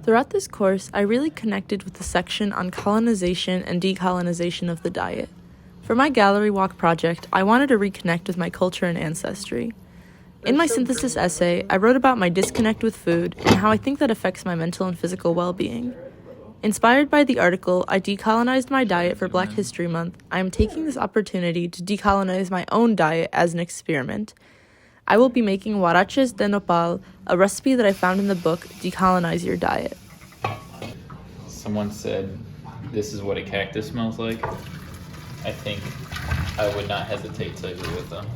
Throughout this course, I really connected with the section on colonization and decolonization of the diet. For my gallery walk project, I wanted to reconnect with my culture and ancestry. In my synthesis essay, I wrote about my disconnect with food and how I think that affects my mental and physical well-being. Inspired by the article, I decolonized my diet for Black History Month. I am taking this opportunity to decolonize my own diet as an experiment. I will be making huaraches de nopal, a recipe that I found in the book Decolonize Your Diet. Someone said, "This is what a cactus smells like." I think I would not hesitate to agree with them.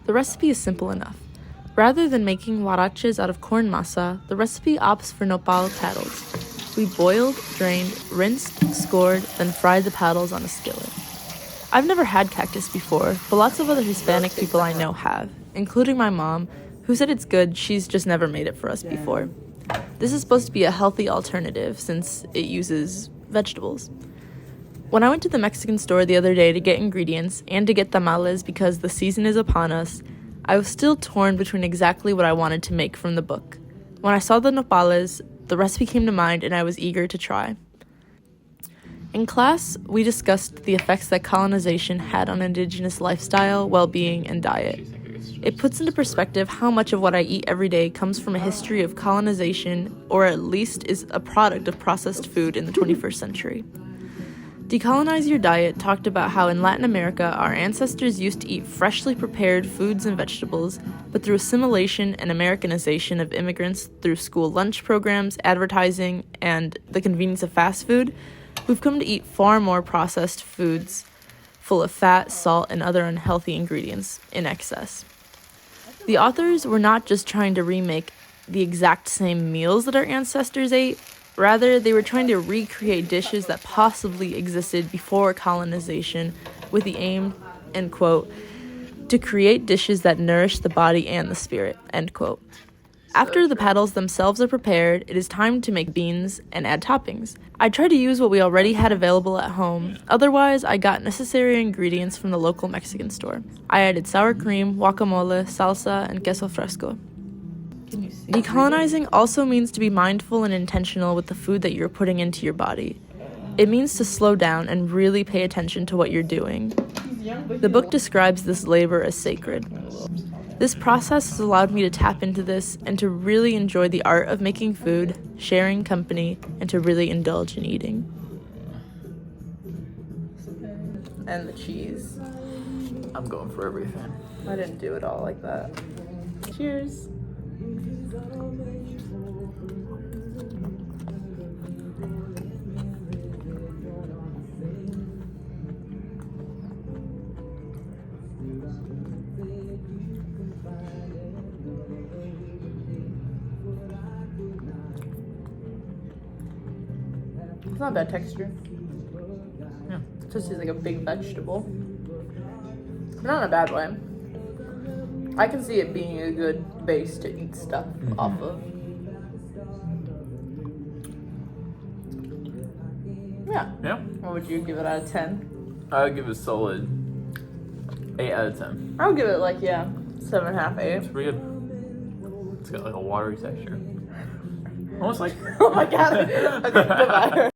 The recipe is simple enough. Rather than making huaraches out of corn masa, the recipe opts for nopal paddles. We boiled, drained, rinsed, scored, then fried the paddles on a skillet. I've never had cactus before, but lots of other Hispanic people I know have, including my mom, who said it's good, she's just never made it for us before. This is supposed to be a healthy alternative since it uses vegetables. When I went to the Mexican store the other day to get ingredients and to get tamales because the season is upon us, I was still torn between exactly what I wanted to make from the book. When I saw the nopales, the recipe came to mind and I was eager to try. In class, we discussed the effects that colonization had on indigenous lifestyle, well-being, and diet. It puts into perspective how much of what I eat every day comes from a history of colonization, or at least is a product of processed food in the 21st century. Decolonize Your Diet talked about how in Latin America, our ancestors used to eat freshly prepared foods and vegetables, but through assimilation and Americanization of immigrants through school lunch programs, advertising, and the convenience of fast food, we've come to eat far more processed foods full of fat, salt, and other unhealthy ingredients in excess. The authors were not just trying to remake the exact same meals that our ancestors ate, rather, they were trying to recreate dishes that possibly existed before colonization with the aim, end quote, to create dishes that nourish the body and the spirit, end quote. After the paddles themselves are prepared, it is time to make beans and add toppings. I tried to use what we already had available at home. Otherwise, I got necessary ingredients from the local Mexican store. I added sour cream, guacamole, salsa, and queso fresco. Decolonizing also means to be mindful and intentional with the food that you're putting into your body. It means to slow down and really pay attention to what you're doing. The book describes this labor as sacred. This process has allowed me to tap into this and to really enjoy the art of making food, sharing company, and to really indulge in eating. And the cheese. I'm going for everything. I didn't do it all like that. Cheers. It's not a bad texture. Yeah. It just tastes like a big vegetable. Not in a bad way. I can see it being a good base to eat stuff off of. Yeah. Yeah. What would you give it out of 10? I would give it a solid 8 out of 10. I would give it 7.5, 8. It's pretty good. It's got like a watery texture. Almost like Oh my god. Okay, goodbye.